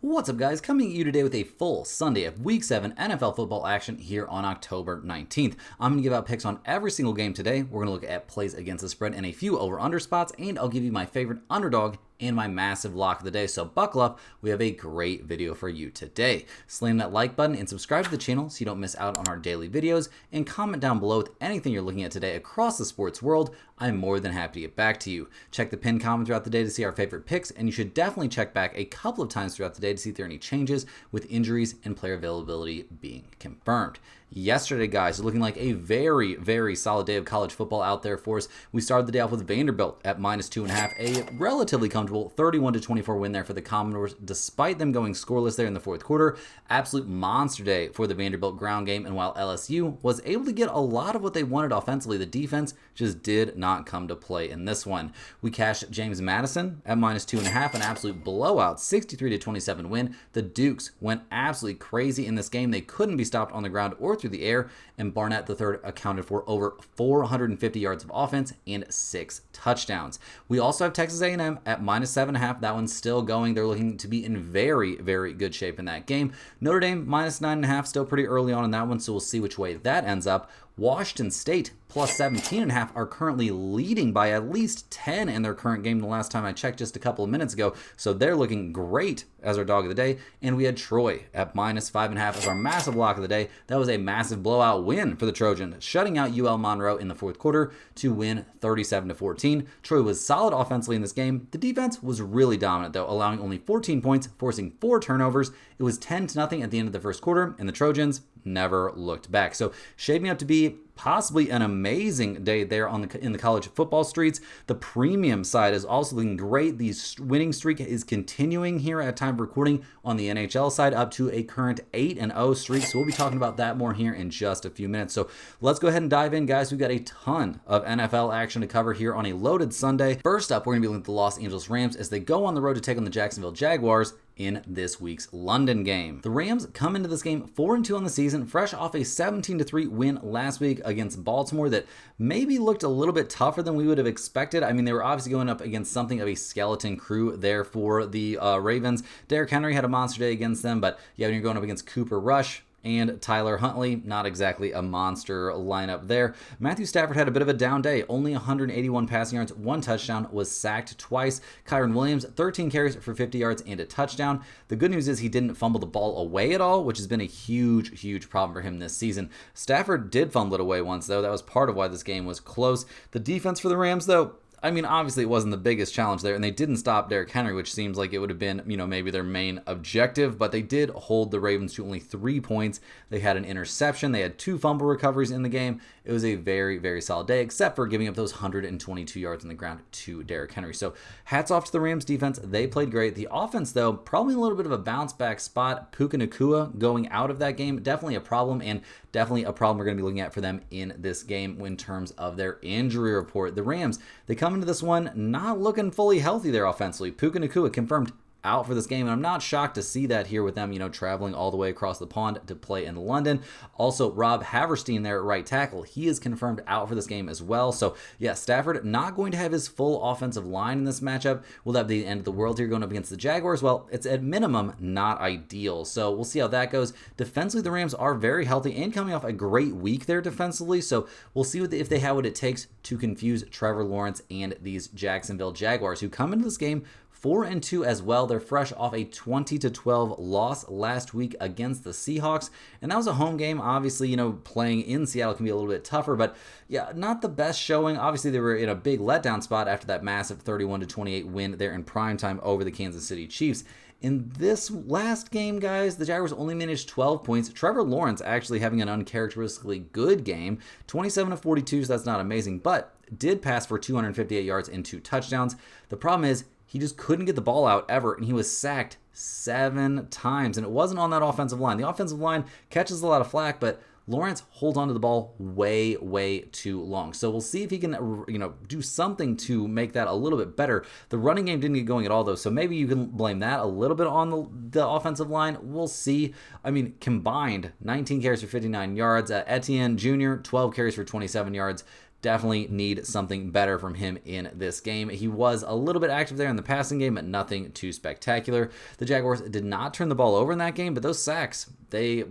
What's up, guys? Coming at you today with a full Sunday of Week 7 NFL football action here on October 19th. I'm going to give out picks on every single game today. We're going to look at plays against the spread and a few over-under spots, and I'll give you my favorite underdog and my massive lock of the day. So buckle up, we have a great video for you today. Slam that like button and subscribe to the channel so you don't miss out on our daily videos, and comment down below with anything you're looking at today across the sports world. I'm more than happy to get back to you. Check the pinned comment throughout the day to see our favorite picks, and you should definitely check back a couple of times throughout the day to see if there are any changes with injuries and player availability being confirmed. Yesterday, guys, looking like a very solid day of college football out there for us. We started the day off with Vanderbilt at -2.5, a relatively comfortable 31-24 win there for the Commodores, despite them going scoreless there in the fourth quarter. Absolute monster day for the Vanderbilt ground game, and while LSU was able to get a lot of what they wanted offensively, the defense just did not come to play in this one. We cashed James Madison at -2.5, an absolute blowout 63-27 win. The Dukes went absolutely crazy in this game. They couldn't be stopped on the ground or through the air, and Barnett III accounted for over 450 yards of offense and 6 touchdowns. We also have Texas A&M at -7.5. That one's still going. They're looking to be in very good shape in that game. Notre Dame -9.5, still pretty early on in that one, so we'll see which way that ends up. Washington State +17.5 are currently leading by at least 10 in their current game the last time I checked just a couple of minutes ago, so they're looking great as our dog of the day. And we had Troy at -5.5 as our massive lock of the day. That was a massive blowout win for the Trojans, shutting out UL Monroe in the fourth quarter to win 37-14. Troy was solid offensively in this game. The defense was really dominant though, allowing only 14 points, forcing 4 turnovers. It was 10-0 at the end of the first quarter, and the Trojans never looked back. So shaping up to be possibly an amazing day there in the college football streets. The premium side is also looking great. The winning streak is continuing here at time of recording on the NHL side, up to a current 8-0 streak. So we'll be talking about that more here in just a few minutes. So let's go ahead and dive in, guys. We've got a ton of NFL action to cover here on a loaded Sunday. First up, we're going to be looking at the Los Angeles Rams as they go on the road to take on the Jacksonville Jaguars in this week's London game. The Rams come into this game 4-2 on the season, fresh off a 17-3 win last week against Baltimore that maybe looked a little bit tougher than we would have expected. I mean, they were obviously going up against something of a skeleton crew there for the Ravens. Derrick Henry had a monster day against them, but yeah, when you're going up against Cooper Rush and Tyler Huntley, not exactly a monster lineup there. Matthew Stafford had a bit of a down day, only 181 passing yards, 1 touchdown, was sacked twice. Kyren Williams, 13 carries for 50 yards and a touchdown. The good news is he didn't fumble the ball away at all, which has been a huge problem for him this season. Stafford did fumble it away once, though. That was part of why this game was close. The defense for the Rams, though, I mean, obviously it wasn't the biggest challenge there, and they didn't stop Derrick Henry, which seems like it would have been, maybe their main objective, but they did hold the Ravens to only 3 points. They had an interception. They had 2 fumble recoveries in the game. It was a very solid day, except for giving up those 122 yards on the ground to Derrick Henry. So hats off to the Rams defense. They played great. The offense, though, probably a little bit of a bounce back spot. Puka Nacua going out of that game, definitely a problem, and definitely a problem we're going to be looking at for them in this game in terms of their injury report. The Rams, they come into this one not looking fully healthy there offensively. Puka Nacua confirmed out for this game, and I'm not shocked to see that here with them, traveling all the way across the pond to play in London. Also, Rob Haverstein there at right tackle, he is confirmed out for this game as well. So yeah, Stafford not going to have his full offensive line in this matchup. Will that be the end of the world here going up against the Jaguars? Well, it's at minimum not ideal, so we'll see how that goes. Defensively, the Rams are very healthy and coming off a great week there defensively, so we'll see if they have what it takes to confuse Trevor Lawrence and these Jacksonville Jaguars, who come into this game 4-2 as well. They're fresh off a 20-12 loss last week against the Seahawks, and that was a home game. Obviously, playing in Seattle can be a little bit tougher, but yeah, not the best showing. Obviously, they were in a big letdown spot after that massive 31-28 win there in primetime over the Kansas City Chiefs. In this last game, guys, the Jaguars only managed 12 points. Trevor Lawrence actually having an uncharacteristically good game, 27-42, so that's not amazing, but did pass for 258 yards and 2 touchdowns. The problem is, he just couldn't get the ball out ever, and he was sacked 7 times, and it wasn't on that offensive line. The offensive line catches a lot of flack, but Lawrence holds onto the ball way too long. So we'll see if he can, do something to make that a little bit better. The running game didn't get going at all, though, so maybe you can blame that a little bit on the offensive line. We'll see. I mean, combined, 19 carries for 59 yards. Etienne Jr., 12 carries for 27 yards. definitely need something better from him in this game. He was a little bit active there in the passing game, but nothing too spectacular. The Jaguars did not turn the ball over in that game, but those sacks,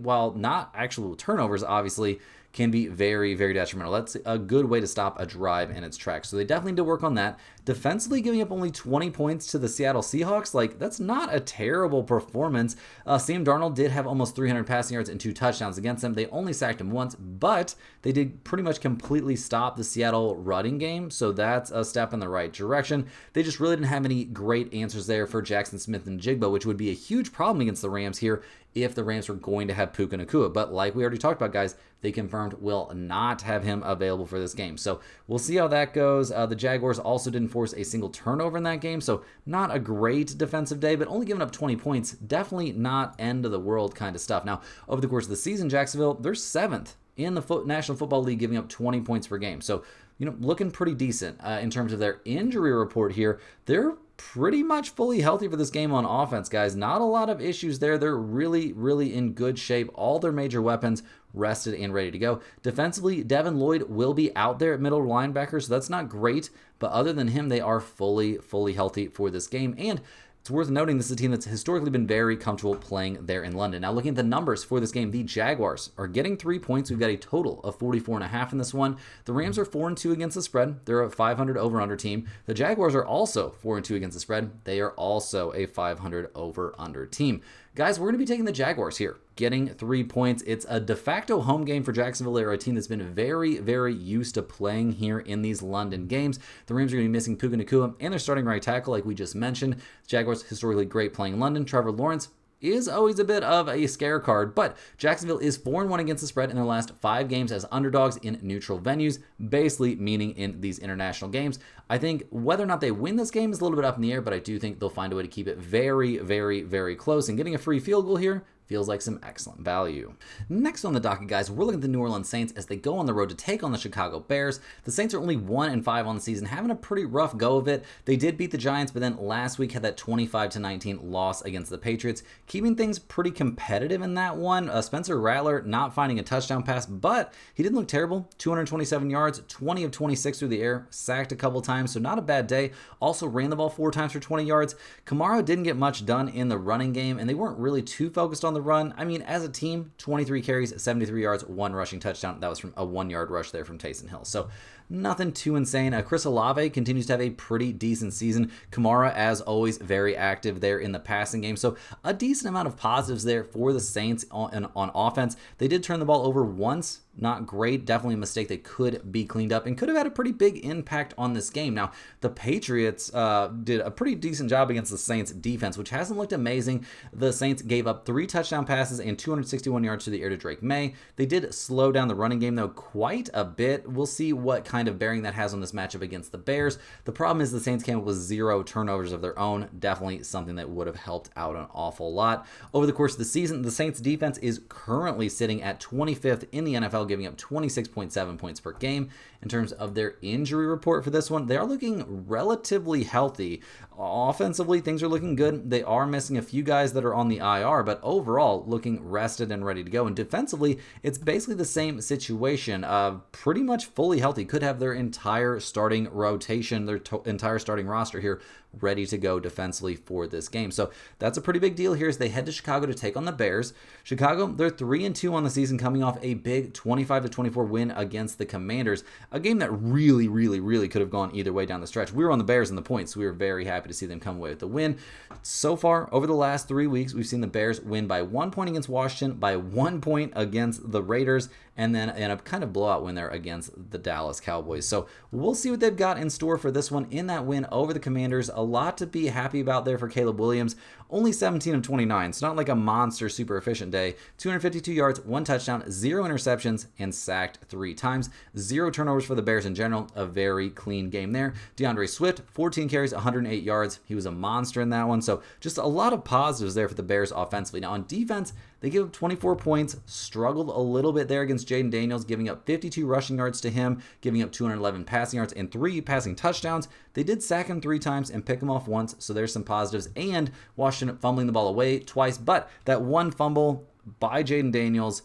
while not actual turnovers, obviously, can be very, very detrimental. That's a good way to stop a drive in its tracks. So they definitely need to work on that. Defensively, giving up only 20 points to the Seattle Seahawks, that's not a terrible performance. Sam Darnold did have almost 300 passing yards and 2 touchdowns against them. They only sacked him once, but they did pretty much completely stop the Seattle running game, so that's a step in the right direction. They just really didn't have any great answers there for Jackson Smith and Jigba, which would be a huge problem against the Rams here if the Rams were going to have Puka Nacua. But like we already talked about, guys, they confirmed will not have him available for this game. So we'll see how that goes. The Jaguars also didn't force a single turnover in that game, so not a great defensive day, but only giving up 20 points. Definitely not end of the world kind of stuff. Now, over the course of the season, Jacksonville, they're 7th in the National Football League, giving up 20 points per game. So, looking pretty decent in terms of their injury report here. They're pretty much fully healthy for this game on offense, guys. Not a lot of issues there. They're really, really in good shape. All their major weapons rested and ready to go. Defensively, Devin Lloyd will be out there at middle linebacker, so that's not great. But other than him, they are fully healthy for this game. And it's worth noting this is a team that's historically been very comfortable playing there in London. Now, looking at the numbers for this game, the Jaguars are getting 3 points. We've got a total of 44.5 in this one. The Rams are 4-2 against the spread. They're a 500 over-under team. The Jaguars are also 4-2 against the spread. They are also a 500 over-under team. Guys, we're going to be taking the Jaguars here, getting 3 points. It's a de facto home game for Jacksonville. They're a team that's been very, very used to playing here in these London games. The Rams are going to be missing Puka Nacua and their starting right tackle, like we just mentioned. The Jaguars, historically great playing in London. Trevor Lawrence is always a bit of a scare card, but Jacksonville is 4-1 against the spread in their last 5 games as underdogs in neutral venues, basically meaning in these international games. I think whether or not they win this game is a little bit up in the air, but I do think they'll find a way to keep it very, very, very close, and getting a free field goal here feels like some excellent value. Next on the docket, guys, we're looking at the New Orleans Saints as they go on the road to take on the Chicago Bears. The Saints are only 1-5 on the season, having a pretty rough go of it. They did beat the Giants, but then last week had that 25-19 loss against the Patriots, keeping things pretty competitive in that one. Spencer Rattler not finding a touchdown pass, but he didn't look terrible. 227 yards, 20 of 26 through the air, sacked a couple times, so not a bad day. Also ran the ball 4 times for 20 yards. Kamara didn't get much done in the running game, and they weren't really too focused on the run. I mean, as a team, 23 carries, 73 yards, 1 rushing touchdown. That was from a 1-yard rush there from Taysom Hill. So nothing too insane. Chris Olave continues to have a pretty decent season. Kamara, as always, very active there in the passing game. So a decent amount of positives there for the Saints on offense. They did turn the ball over once. Not great. Definitely a mistake that could be cleaned up and could have had a pretty big impact on this game. Now, the Patriots did a pretty decent job against the Saints defense, which hasn't looked amazing. The Saints gave up 3 touchdown passes and 261 yards to the air to Drake May. They did slow down the running game, though, quite a bit. We'll see what kind of bearing that has on this matchup against the Bears. The problem is the Saints came up with 0 turnovers of their own. Definitely something that would have helped out an awful lot. Over the course of the season, the Saints defense is currently sitting at 25th in the NFL, giving up 26.7 points per game. In terms of their injury report for this one, they are looking relatively healthy. Offensively, things are looking good. They are missing a few guys that are on the IR, but overall looking rested and ready to go. And defensively, it's basically the same situation. Pretty much fully healthy. Could have their entire starting rotation, their entire starting roster here ready to go defensively for this game. So that's a pretty big deal here as they head to Chicago to take on the Bears. Chicago, they're 3-2 on the season, coming off a big 25-24 win against the Commanders, a game that really, really, really could have gone either way down the stretch. We were on the Bears in the points, so we were very happy to see them come away with the win. So far, over the last 3 weeks, we've seen the Bears win by 1 point against Washington, by 1 point against the Raiders, and then in a kind of blowout win there against the Dallas Cowboys. So we'll see what they've got in store for this one in that win over the Commanders. A lot to be happy about there for Caleb Williams. Only 17 of 29. It's not like a monster, super efficient day. 252 yards, 1 touchdown, 0 interceptions, and sacked 3 times. 0 turnovers for the Bears in general. A very clean game there. DeAndre Swift, 14 carries, 108 yards. He was a monster in that one. So just a lot of positives there for the Bears offensively. Now on defense, they gave up 24 points, struggled a little bit there against Jaden Daniels, giving up 52 rushing yards to him, giving up 211 passing yards and 3 passing touchdowns. They did sack him 3 times and pick him off once, so there's some positives. And Washington fumbling the ball away twice, but that one fumble by Jaden Daniels,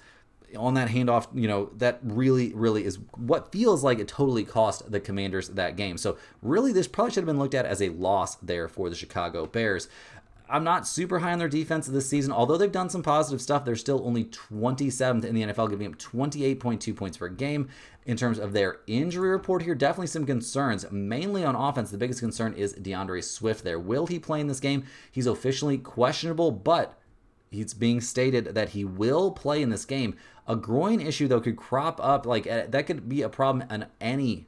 on that handoff, that really, really is what feels like it totally cost the Commanders that game. So really, this probably should have been looked at as a loss there for the Chicago Bears. I'm not super high on their defense this season. Although they've done some positive stuff, they're still only 27th in the NFL, giving up 28.2 points per game. In terms of their injury report here, definitely some concerns, mainly on offense. The biggest concern is DeAndre Swift there. Will he play in this game? He's officially questionable, but it's being stated that he will play in this game. A groin issue, though, could crop up. That could be a problem on any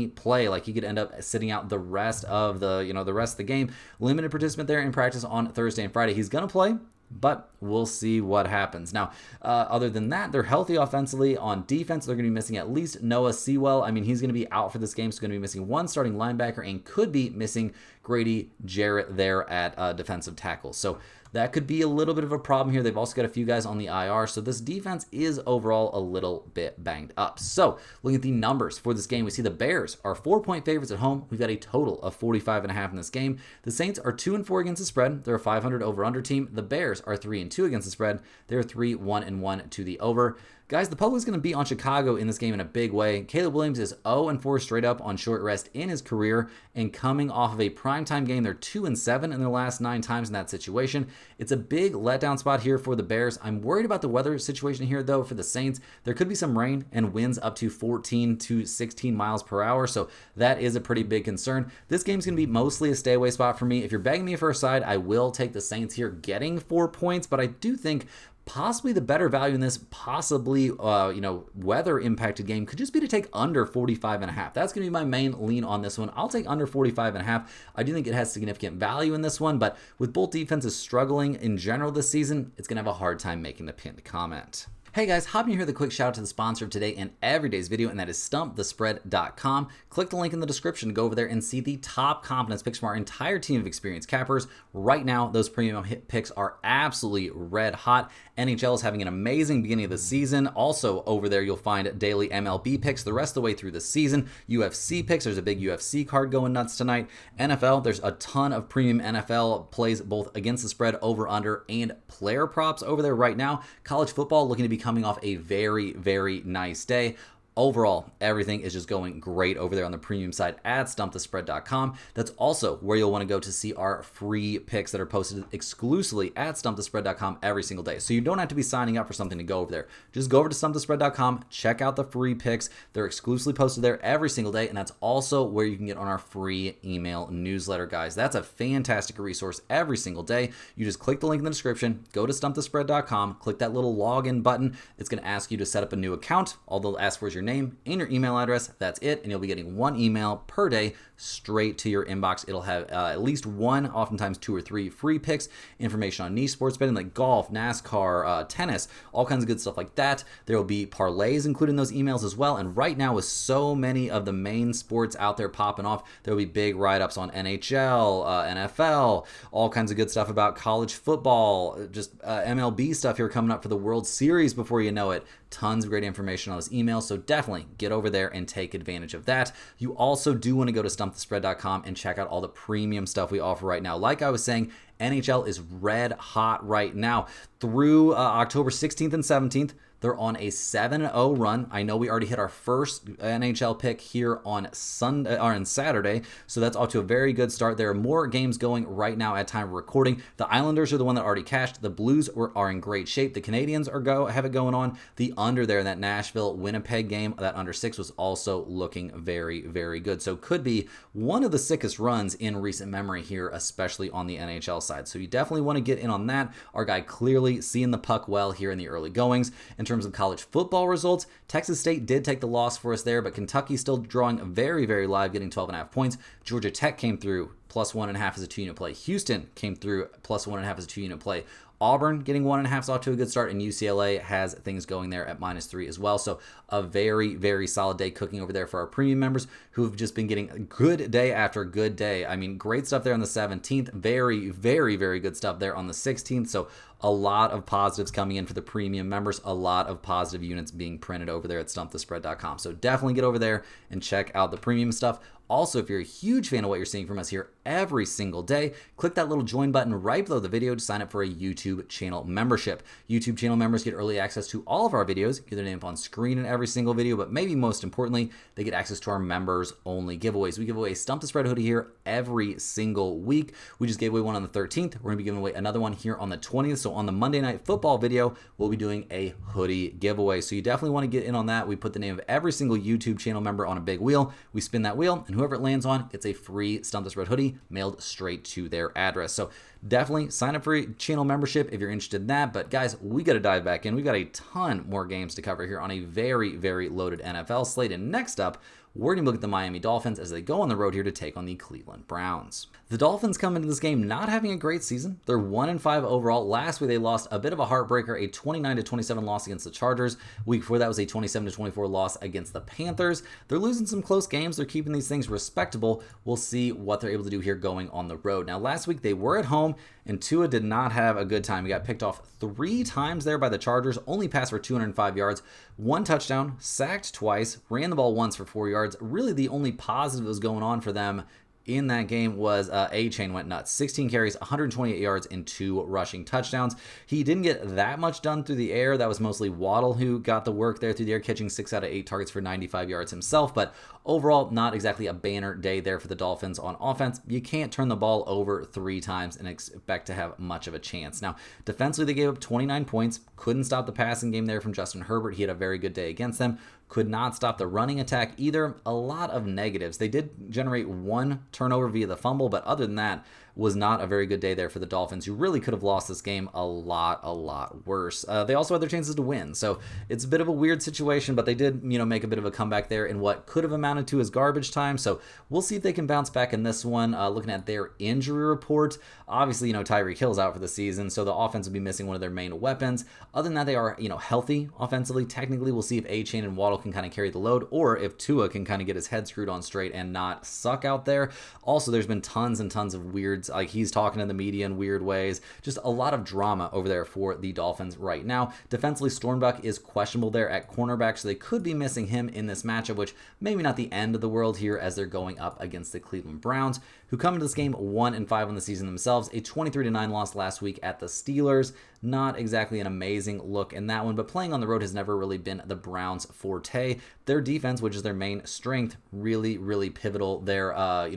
play. Like, he could end up sitting out the rest of the game. Limited participant there in practice on Thursday and Friday. He's gonna play, but we'll see what happens. Now, other than that, they're healthy offensively. On defense, they're going to be missing at least Noah Sewell. I mean, he's going to be out for this game, so going to be missing one starting linebacker and could be missing Grady Jarrett there at defensive tackle. So that could be a little bit of a problem here. They've also got a few guys on the IR, so this defense is overall a little bit banged up. So looking at the numbers for this game, we see the Bears are 4-point favorites at home. We've got a total of 45.5 in this game. The Saints are 2-4 against the spread. They're a 500 over-under team. The Bears are 3-2 against the spread. They're 3-1-1 to the over. Guys, the public's going to be on Chicago in this game in a big way. Caleb Williams is 0-4 straight up on short rest in his career, and coming off of a primetime game, they're 2-7 in their last 9 times in that situation. It's a big letdown spot here for the Bears. I'm worried about the weather situation here, though, for the Saints. There could be some rain and winds up to 14 to 16 miles per hour, so that is a pretty big concern. This game's going to be mostly a stay-away spot for me. If you're begging me for a side, I will take the Saints here getting 4 points, but I do think possibly the better value in this possibly weather impacted game could just be to take under 45.5. That's going to be my main lean on this one. I'll take under 45.5. I do think it has significant value in this one, but with both defenses struggling in general this season, it's going to have a hard time making the pinned comment. Hey guys, hopping here with a quick shout out to the sponsor of today and every day's video, and that is stumpthespread.com. Click the link in the description to go over there and see the top confidence picks from our entire team of experienced cappers. Right now, those premium hit picks are absolutely red hot. NHL is having an amazing beginning of the season. Also over there, you'll find daily MLB picks the rest of the way through the season. UFC picks, there's a big UFC card going nuts tonight. NFL, there's a ton of premium NFL plays both against the spread, over, under, and player props over there right now. College football looking to be coming off a very, very nice day. Overall, everything is just going great over there on the premium side at stumpthespread.com. That's also where you'll want to go to see our free picks that are posted exclusively at stumpthespread.com every single day. So you don't have to be signing up for something to go over there. Just go over to stumpthespread.com, check out the free picks. They're exclusively posted there every single day, and that's also where you can get on our free email newsletter, guys. That's a fantastic resource every single day. You just click the link in the description, go to stumpthespread.com, click that little login button. It's going to ask you to set up a new account. All they'll ask for is your name and your email address. That's it, and you'll be getting 1 email per day straight to your inbox. It'll have at least 1, oftentimes 2 or 3 free picks, information on niche sports betting like golf, NASCAR, tennis, all kinds of good stuff like that. There will be parlays included in those emails as well, and right now with so many of the main sports out there popping off, there will be big write-ups on NHL, NFL, all kinds of good stuff about college football, just MLB stuff here coming up for the World Series before you know it. Tons of great information on those emails, so definitely get over there and take advantage of that. You also do want to go to stumpthespread.com and check out all the premium stuff we offer right now. Like I was saying, NHL is red hot right now. Through October 16th and 17th, they're on a 7-0 run. I know we already hit our first NHL pick here on Sunday or on Saturday, so that's off to a very good start. There are more games going right now at time of recording. The Islanders are the one that already cashed. The Blues are in great shape. The Canadians have it going on. The under there in that Nashville-Winnipeg game, that under 6 was also looking very, very good. So could be one of the sickest runs in recent memory here, especially on the NHL side. So you definitely want to get in on that. Our guy clearly seeing the puck well here in the early goings. In terms of college football results, Texas State did take the loss for us there, but Kentucky still drawing very, very live, getting 12.5 points. Georgia Tech came through plus 1.5 as a 2-unit play. Houston came through plus 1.5 as a 2-unit play. Auburn getting 1.5 is off to a good start, and UCLA has things going there at -3 as well. So a very, very solid day cooking over there for our premium members who have just been getting good day after good day. I mean, great stuff there on the 17th. Very, very, very good stuff there on the 16th. So a lot of positives coming in for the premium members, a lot of positive units being printed over there at stumpthespread.com. So definitely get over there and check out the premium stuff. Also, if you're a huge fan of what you're seeing from us here every single day. Click that little join button right below the video to sign up for a YouTube channel membership. YouTube channel members get early access to all of our videos, get their name up on screen in every single video, but maybe most importantly, they get access to our members only giveaways. We give away a Stump the Spread hoodie here every single week. We just gave away one on the 13th. We're going to be giving away another one here on the 20th. So on the Monday Night Football video, we'll be doing a hoodie giveaway. So you definitely want to get in on that. We put the name of every single YouTube channel member on a big wheel. We spin that wheel, and whoever it lands on gets a free Stump the Spread hoodie mailed straight to their address. So definitely sign up for a channel membership if you're interested in that. But guys, we got to dive back in. We've got a ton more games to cover here on a very, very loaded NFL slate. And next up, we're going to look at the Miami Dolphins as they go on the road here to take on the Cleveland Browns. The Dolphins come into this game not having a great season. They're 1-5 overall. Last week they lost a bit of a heartbreaker, a 29-27 loss against the Chargers. Week before that was a 27-24 loss against the Panthers. They're losing some close games. They're keeping these things respectable. We'll see what they're able to do here going on the road. Now last week they were at home, and Tua did not have a good time. He got picked off 3 times there by the Chargers, only passed for 205 yards, 1 touchdown, sacked twice, ran the ball once for 4 yards. Really the only positive that was going on for them in that game was A-Chain went nuts. 16 carries, 128 yards, and 2 rushing touchdowns. He didn't get that much done through the air. That was mostly Waddle who got the work there through the air, catching 6 out of 8 targets for 95 yards himself. But overall, not exactly a banner day there for the Dolphins on offense. You can't turn the ball over 3 times and expect to have much of a chance. Now, defensively, they gave up 29 points. Couldn't stop the passing game there from Justin Herbert. He had a very good day against them. Could not stop the running attack either. A lot of negatives. They did generate 1 turnover via the fumble, but other than that, was not a very good day there for the Dolphins, who really could have lost this game a lot worse. They also had their chances to win, so it's a bit of a weird situation, but they did, make a bit of a comeback there in what could have amounted to as garbage time. So we'll see if they can bounce back in this one. Looking at their injury report, obviously, Tyreek Hill's out for the season, so the offense will be missing one of their main weapons. Other than that, they are, healthy offensively. Technically, we'll see if A-Chain and Waddle can kind of carry the load, or if Tua can kind of get his head screwed on straight and not suck out there. Also, there's been tons and tons of weirds, like he's talking to the media in weird ways. Just a lot of drama over there for the Dolphins right now. Defensively, Stormbuck is questionable there at cornerback, so they could be missing him in this matchup, which maybe not the end of the world here as they're going up against the Cleveland Browns, who come into this game 1-5 on the season themselves. A 23-9 loss last week at the Steelers. Not exactly an amazing look in that one, but playing on the road has never really been the Browns' forte. Their defense, which is their main strength, really pivotal there,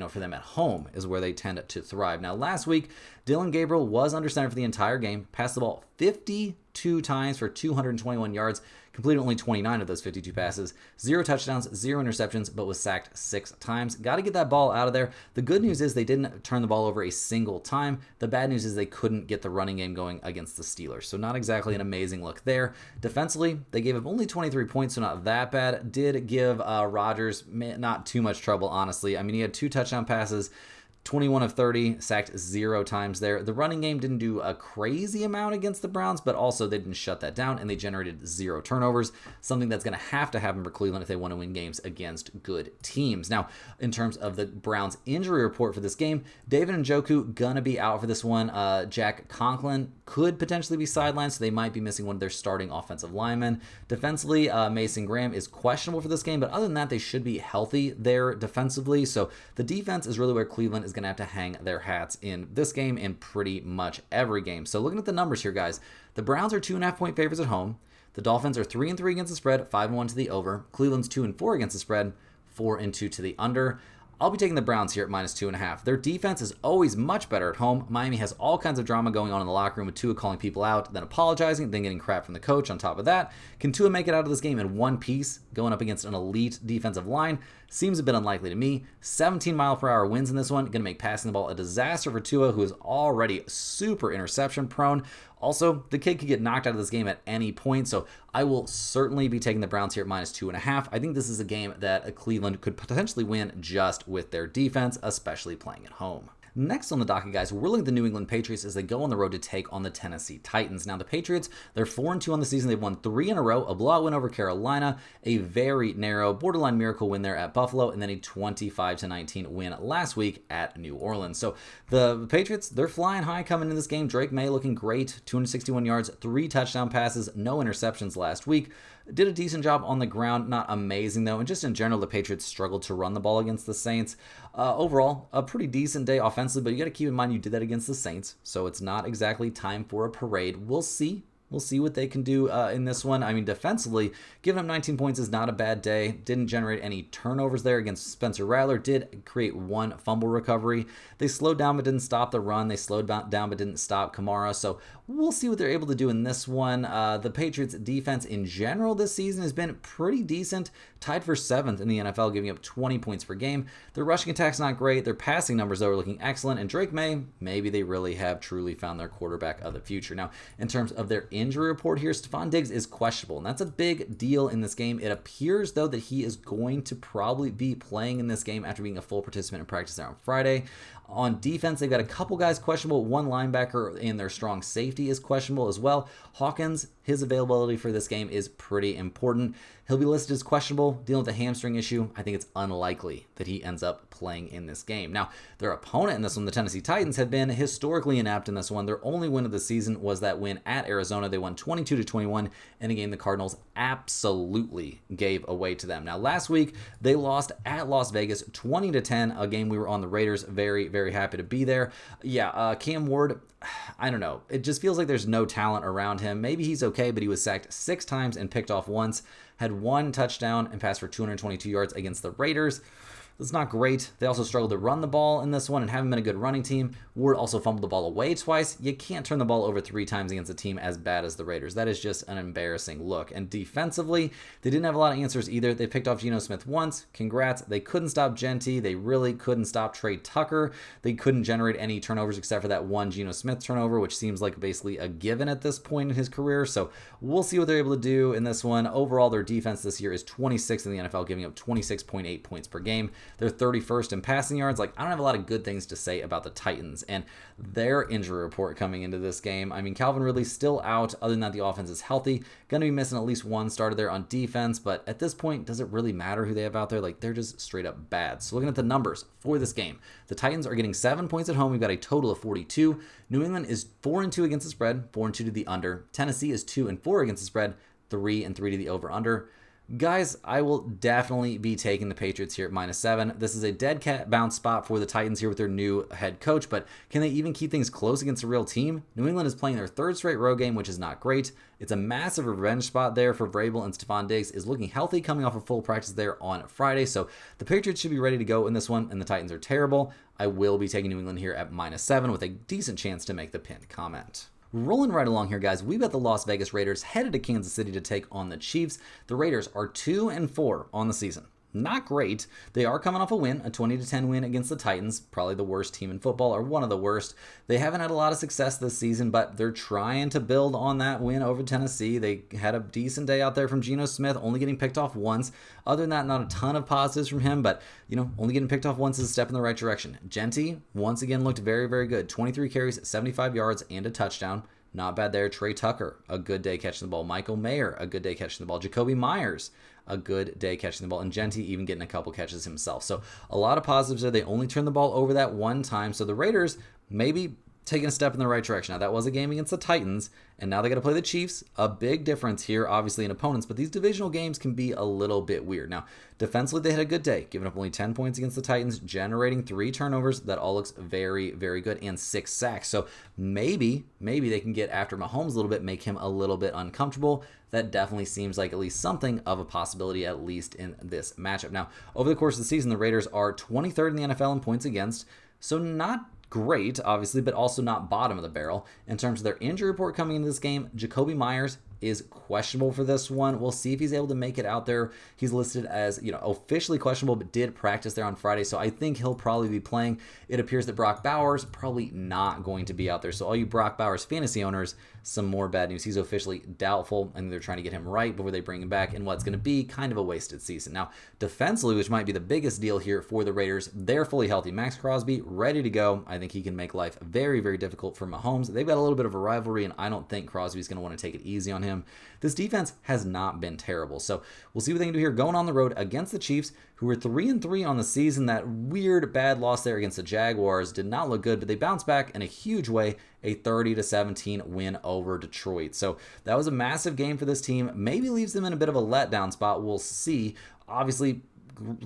for them at home is where they tend to thrive. Now, last week, Dylan Gabriel was under center for the entire game, passed the ball 52 times for 221 yards, completed only 29 of those 52 passes, 0 touchdowns, 0 interceptions, but was sacked 6 times. Got to get that ball out of there. The good news is they didn't turn the ball over a single time. The bad news is they couldn't get the running game going against the Steelers. So not exactly an amazing look there. Defensively, they gave up only 23 points, so not that bad. Did give Rodgers not too much trouble, honestly. I mean, he had 2 touchdown passes, 21 of 30, sacked 0 times there. The running game didn't do a crazy amount against the Browns, but also they didn't shut that down, and they generated 0 turnovers, something that's going to have to happen for Cleveland if they want to win games against good teams. Now, in terms of the Browns injury report for this game, David Njoku going to be out for this one. Jack Conklin could potentially be sidelined, so they might be missing one of their starting offensive linemen. Defensively, Mason Graham is questionable for this game, but other than that, they should be healthy there defensively. So the defense is really where Cleveland is going to have to hang their hats in this game and pretty much every game. So looking at the numbers here, guys, the Browns are 2.5-point favorites at home. The Dolphins are 3-3 against the spread, 5-1 to the over. Cleveland's 2-4 against the spread, 4-2 to the under. I'll be taking the Browns here at -2.5. Their defense is always much better at home. Miami has all kinds of drama going on in the locker room with Tua calling people out, then apologizing, then getting crap from the coach on top of that. Can Tua make it out of this game in one piece, going up against an elite defensive line? Seems a bit unlikely to me. 17-mile-per-hour winds in this one. Going to make passing the ball a disaster for Tua, who is already super interception prone. Also, the kid could get knocked out of this game at any point, so I will certainly be taking the Browns here at -2.5. I think this is a game that Cleveland could potentially win just with their defense, especially playing at home. Next on the docket, guys, we're looking at the New England Patriots as they go on the road to take on the Tennessee Titans. Now, the Patriots, they're 4-2 on the season. They've won 3 in a row, a blowout win over Carolina, a very narrow, borderline miracle win there at Buffalo, and then a 25-19 win last week at New Orleans. So the Patriots, they're flying high coming into this game. Drake May looking great, 261 yards, 3 touchdown passes, no interceptions last week. Did a decent job on the ground, not amazing though, and just in general, the Patriots struggled to run the ball against the Saints. Overall, a pretty decent day offensively defensively, but you got to keep in mind you did that against the Saints, so it's not exactly time for a parade. We'll see. We'll see what they can do in this one. I mean, defensively, giving up 19 points is not a bad day. Didn't generate any turnovers there against Spencer Rattler. Did create one fumble recovery. They slowed down but didn't stop the run. They slowed down but didn't stop Kamara. So we'll see what they're able to do in this one. The Patriots defense in general this season has been pretty decent. Tied for 7th in the NFL, giving up 20 points per game. Their rushing attack's not great. Their passing numbers, though, are looking excellent. And Drake May, maybe they really have truly found their quarterback of the future. Now, in terms of their injury report here, Stephon Diggs is questionable, and that's a big deal in this game. It appears, though, that he is going to probably be playing in this game after being a full participant in practice there on Friday. On defense, they've got a couple guys questionable. One linebacker and their strong safety is questionable as well. Hawkins, his availability for this game is pretty important. He'll be listed as questionable, dealing with a hamstring issue. I think it's unlikely that he ends up playing in this game. Now, their opponent in this one, the Tennessee Titans, have been historically inept in this one. Their only win of the season was that win at Arizona. They won 22-21 in a game the Cardinals absolutely gave away to them. Now, last week, they lost at Las Vegas 20-10, a game we were on the Raiders. Very, very happy to be there. Yeah, Cam Ward, I don't know. It just feels like there's no talent around him. Maybe he's okay, but he was sacked 6 times and picked off once. Had 1 touchdown and passed for 222 yards against the Raiders. That's not great. They also struggled to run the ball in this one and haven't been a good running team. Ward also fumbled the ball away twice. You can't turn the ball over 3 times against a team as bad as the Raiders. That is just an embarrassing look. And defensively, they didn't have a lot of answers either. They picked off Geno Smith once. Congrats. They couldn't stop Genty. They really couldn't stop Trey Tucker. They couldn't generate any turnovers except for that one Geno Smith turnover, which seems like basically a given at this point in his career. So we'll see what they're able to do in this one. Overall, their defense this year is 26th in the NFL, giving up 26.8 points per game. They're 31st in passing yards. Like, I don't have a lot of good things to say about the Titans and their injury report coming into this game. I mean, Calvin Ridley's still out. Other than that, the offense is healthy. Going to be missing at least one starter there on defense, but at this point, does it really matter who they have out there? Like, they're just straight up bad. So looking at the numbers for this game, the Titans are getting 7 points at home. We've got a total of 42. New England is 4-2 against the spread, 4-2 to the under. Tennessee is 2-4 against the spread, 3-3 to the over-under. Guys, I will definitely be taking the Patriots here at -7. This is a dead cat bounce spot for the Titans here with their new head coach, but can they even keep things close against a real team? New England is playing their 3rd straight road game, which is not great. It's a massive revenge spot there for Vrabel, and Stephon Diggs is looking healthy coming off a full practice there on Friday, so the Patriots should be ready to go in this one, and the Titans are terrible. I will be taking New England here at -7 with a decent chance to make the pinned comment. Rolling right along here, guys, we've got the Las Vegas Raiders headed to Kansas City to take on the Chiefs. The Raiders are 2-4 on the season. Not great. They are coming off a win, a 20-10 win against the Titans, probably the worst team in football, or one of the worst. They haven't had a lot of success this season, but they're trying to build on that win over Tennessee. They had a decent day out there from Geno Smith, only getting picked off once. Other than that, not a ton of positives from him, but, only getting picked off once is a step in the right direction. Genty, once again, looked very, very good. 23 carries, 75 yards, and a touchdown. Not bad there. Trey Tucker, a good day catching the ball. Michael Mayer, a good day catching the ball. Jacoby Myers, a good day catching the ball. And Genty even getting a couple catches himself. So a lot of positives there. They only turned the ball over that one time. So the Raiders maybe taking a step in the right direction. Now, that was a game against the Titans, and now they got to play the Chiefs. A big difference here, obviously, in opponents, but these divisional games can be a little bit weird. Now, defensively, they had a good day, giving up only 10 points against the Titans, generating 3 turnovers. That all looks very, very good, and 6 sacks. So maybe they can get after Mahomes a little bit, make him a little bit uncomfortable. That definitely seems like at least something of a possibility, at least in this matchup. Now, over the course of the season, the Raiders are 23rd in the NFL in points against, so not great, obviously, but also not bottom of the barrel. In terms of their injury report coming into this game, Jacoby Myers is questionable for this one. We'll see if he's able to make it out there. He's listed as, officially questionable, but did practice there on Friday, so I think he'll probably be playing. It appears that Brock Bowers probably not going to be out there. So all you Brock Bowers fantasy owners, some more bad news. He's officially doubtful, and they're trying to get him right before they bring him back in what's going to be kind of a wasted season. Now, defensively, which might be the biggest deal here for the Raiders, they're fully healthy. Max Crosby, ready to go. I think he can make life very, very difficult for Mahomes. They've got a little bit of a rivalry, and I don't think Crosby's going to want to take it easy on him. This defense has not been terrible, so we'll see what they can do here going on the road against the Chiefs, who were 3-3 on the season. That weird bad loss there against the Jaguars did not look good, but they bounced back in a huge way, a 30-17 win over Detroit. So that was a massive game for this team. Maybe leaves them in a bit of a letdown spot. We'll see. Obviously,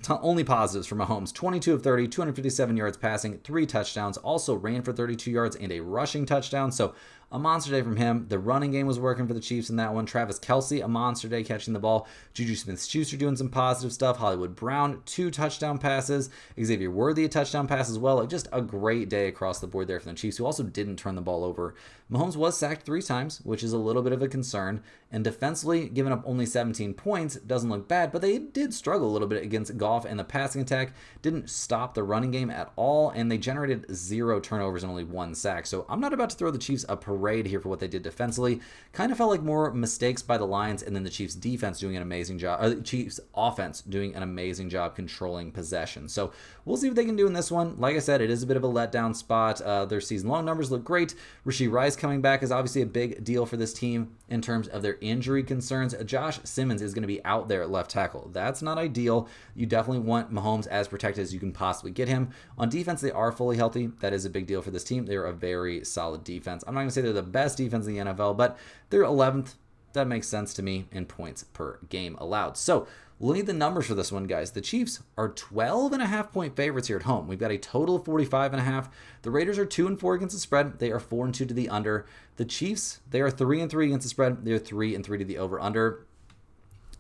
only positives for Mahomes. 22 of 30, 257 yards passing, 3 touchdowns. Also ran for 32 yards and a rushing touchdown. So a monster day from him. The running game was working for the Chiefs in that one. Travis Kelce, a monster day catching the ball. Juju Smith-Schuster doing some positive stuff. Hollywood Brown, 2 touchdown passes. Xavier Worthy, a touchdown pass as well. Just a great day across the board there for the Chiefs, who also didn't turn the ball over. Mahomes was sacked 3 times, which is a little bit of a concern. And defensively, giving up only 17 points doesn't look bad, but they did struggle a little bit against Goff and the passing attack. Didn't stop the running game at all, and they generated 0 turnovers and only 1 sack. So I'm not about to throw the Chiefs a parade here for what they did defensively. Kind of felt like more mistakes by the Lions, and then the Chiefs defense doing an amazing job, or the Chiefs offense doing an amazing job controlling possession. So we'll see what they can do in this one. Like I said, it is a bit of a letdown spot. Their season-long numbers look great. Rashee Rice coming back is obviously a big deal for this team in terms of their injury concerns. Josh Simmons is going to be out there at left tackle. That's not ideal. You definitely want Mahomes as protected as you can possibly get him. On defense, they are fully healthy. That is a big deal for this team. They're a very solid defense. I'm not going to say they're the best defense in the NFL, but they're 11th. That makes sense to me in points per game allowed. So looking at the numbers for this one, guys, the Chiefs are 12.5-point favorites here at home. We've got a total of 45.5. The Raiders are 2-4 against the spread. They are 4-2 to the under. The Chiefs, they are 3-3 against the spread. They are 3-3 to the over/under.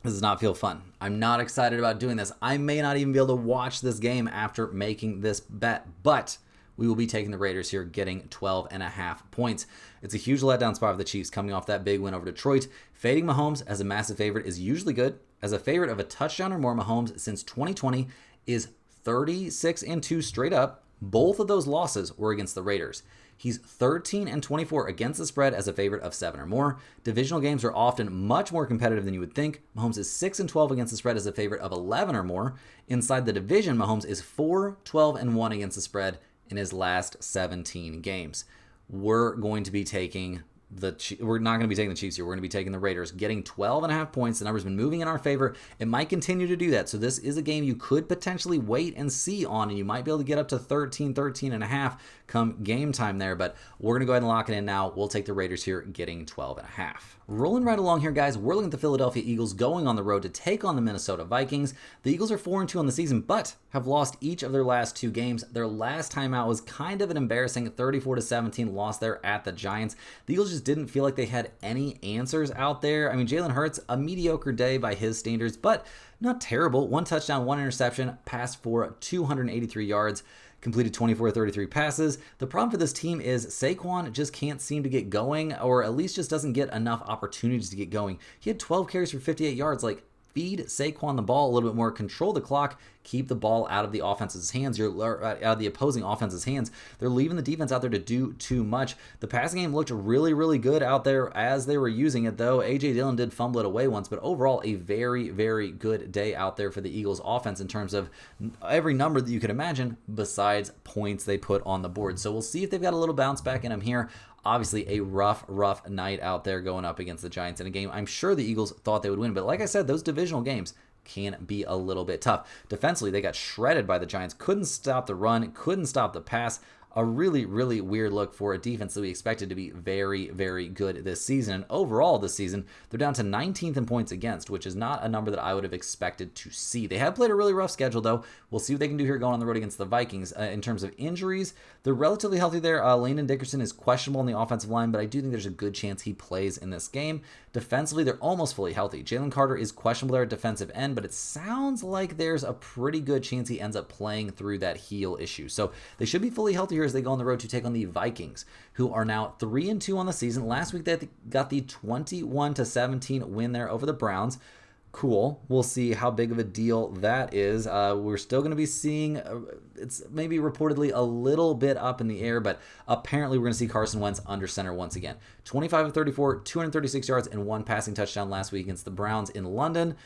This does not feel fun. I'm not excited about doing this. I may not even be able to watch this game after making this bet, but we will be taking the Raiders here, getting 12.5 points. It's a huge letdown spot for the Chiefs coming off that big win over Detroit. Fading Mahomes as a massive favorite is usually good. As a favorite of a touchdown or more, Mahomes since 2020 is 36-2 straight up. Both of those losses were against the Raiders. He's 13-24 against the spread as a favorite of 7 or more. Divisional games are often much more competitive than you would think. Mahomes is 6-12 against the spread as a favorite of 11 or more. Inside the division, Mahomes is 4-12-1 against the spread in his last 17 games. We're going to be taking we're not going to be taking the Chiefs here. We're going to be taking the Raiders, getting 12.5 points. The number's been moving in our favor. It might continue to do that. So this is a game you could potentially wait and see on, and you might be able to get up to 13.5 come game time there. But we're going to go ahead and lock it in now. We'll take the Raiders here, getting 12.5. Rolling right along here, guys, we're looking at the Philadelphia Eagles going on the road to take on the Minnesota Vikings. The Eagles are 4-2 on the season, but have lost each of their last 2 games. Their last time out was kind of an embarrassing 34-17 loss there at the Giants. The Eagles just didn't feel like they had any answers out there. I mean, Jalen Hurts, a mediocre day by his standards, but not terrible. 1 touchdown, 1 interception, passed for 283 yards. Completed 24-33 passes. The problem for this team is Saquon just can't seem to get going, or at least just doesn't get enough opportunities to get going. He had 12 carries for 58 yards. Like, feed Saquon the ball a little bit more, control the clock, keep the ball out of the offense's hands, out of the opposing offense's hands. They're leaving the defense out there to do too much. The passing game looked really, really good out there as they were using it, though. A.J. Dillon did fumble it away once, but overall, a very, very good day out there for the Eagles offense in terms of every number that you could imagine besides points they put on the board. So we'll see if they've got a little bounce back in them here. Obviously, a rough night out there going up against the Giants in a game I'm sure the Eagles thought they would win. But like I said, those divisional games can be a little bit tough. Defensively, they got shredded by the Giants. Couldn't stop the run, couldn't stop the pass. A really, really weird look for a defense that we expected to be very, very good this season. And overall this season, they're down to 19th in points against, which is not a number that I would have expected to see. They have played a really rough schedule, though. We'll see what they can do here going on the road against the Vikings. In terms of injuries, they're relatively healthy there. Landon Dickerson is questionable in the offensive line, but I do think there's a good chance he plays in this game. Defensively, they're almost fully healthy. Jalen Carter is questionable there at defensive end, but it sounds like there's a pretty good chance he ends up playing through that heel issue. So they should be fully healthy here as they go on the road to take on the Vikings, who are now 3-2 on the season. Last week they got the 21-17 win there over the Browns. Cool. We'll see how big of a deal that is. We're still going to be seeing, it's maybe reportedly a little bit up in the air, but apparently we're going to see Carson Wentz under center once again. 25 of 34, 236 yards, and 1 passing touchdown last week against the Browns in London.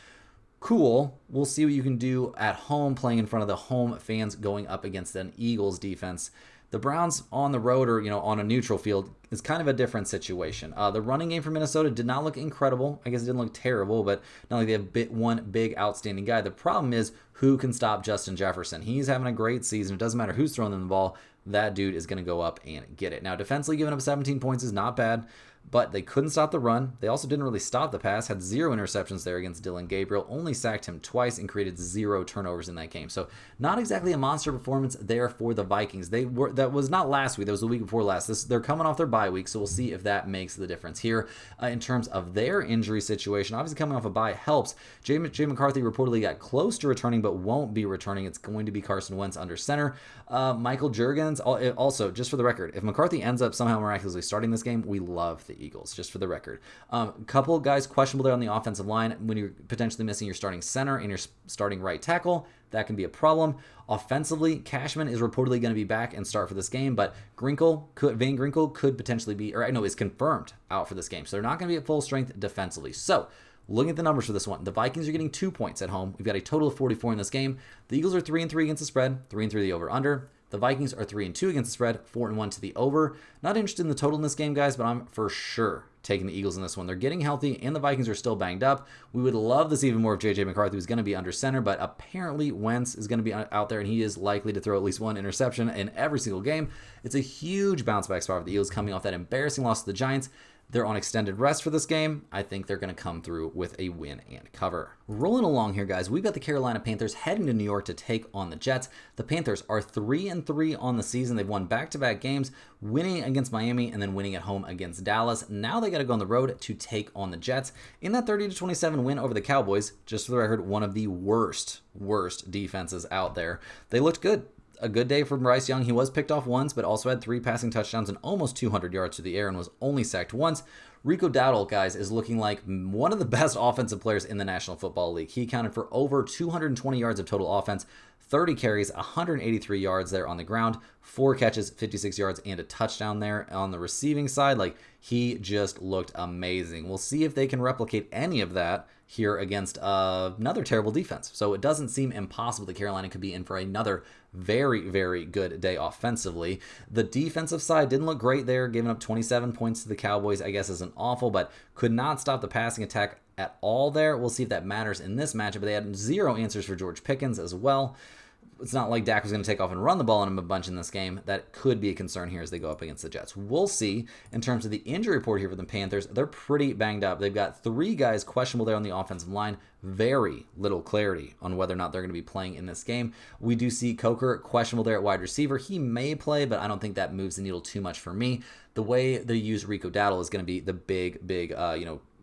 Cool. We'll see what you can do at home playing in front of the home fans going up against an Eagles defense. The Browns on the road or, on a neutral field is kind of a different situation. The running game for Minnesota did not look incredible. I guess it didn't look terrible, but not like they have one big outstanding guy. The problem is who can stop Justin Jefferson. He's having a great season. It doesn't matter who's throwing them the ball. That dude is going to go up and get it. Now, defensively, giving up 17 points is not bad. but they couldn't stop the run. They also didn't really stop the pass, had 0 interceptions there against Dylan Gabriel, only sacked him twice and created 0 turnovers in that game. So not exactly a monster performance there for the Vikings. That was not last week, that was the week before last. They're coming off their bye week, so we'll see if that makes the difference here. In terms of their injury situation, obviously coming off a bye helps. Jay McCarthy reportedly got close to returning, but won't be returning. It's going to be Carson Wentz under center. Michael Juergens, also, just for the record, if McCarthy ends up somehow miraculously starting this game, we love the Eagles, just for the record. Couple guys questionable there on the offensive line. When you're potentially missing your starting center and your starting right tackle, that can be a problem. Offensively, Cashman is reportedly going to be back and start for this game, but Van Ginkel could potentially be, or I know is confirmed out for this game. So they're not going to be at full strength defensively. So looking at the numbers for this one, the Vikings are getting 2 points at home. We've got a total of 44 in this game. The Eagles are 3-3 against the spread, 3-3 the over-under. The Vikings are 3-2 against the spread, 4-1 to the over. Not interested in the total in this game, guys, but I'm for sure taking the Eagles in this one. They're getting healthy, and the Vikings are still banged up. We would love this even more if J.J. McCarthy was going to be under center, but apparently Wentz is going to be out there, and he is likely to throw at least 1 interception in every single game. It's a huge bounce-back spot for the Eagles coming off that embarrassing loss to the Giants. They're on extended rest for this game. I think they're going to come through with a win and cover. Rolling along here, guys, we've got the Carolina Panthers heading to New York to take on the Jets. The Panthers are 3-3 on the season. They've won back-to-back games, winning against Miami and then winning at home against Dallas. Now they got to go on the road to take on the Jets. In that 30-27 win over the Cowboys, just for the record, one of the worst defenses out there. They looked good. A good day for Bryce Young. He was picked off once, but also had 3 passing touchdowns and almost 200 yards through the air and was only sacked once. Rico Dowdle, guys, is looking like one of the best offensive players in the National Football League. He accounted for over 220 yards of total offense, 30 carries, 183 yards there on the ground, 4 catches, 56 yards, and a touchdown there on the receiving side. He just looked amazing. We'll see if they can replicate any of that here against another terrible defense. So it doesn't seem impossible that Carolina could be in for another very, very good day offensively. The defensive side didn't look great there, giving up 27 points to the Cowboys, I guess isn't awful, but could not stop the passing attack at all there. We'll see if that matters in this matchup, but they had 0 answers for George Pickens as well. It's not like Dak was going to take off and run the ball on him a bunch in this game. That could be a concern here as they go up against the Jets. We'll see. In terms of the injury report here for the Panthers, they're pretty banged up. They've got 3 guys questionable there on the offensive line. Very little clarity on whether or not they're going to be playing in this game. We do see Coker questionable there at wide receiver. He may play, but I don't think that moves the needle too much for me. The way they use Rico Dowdle is going to be the big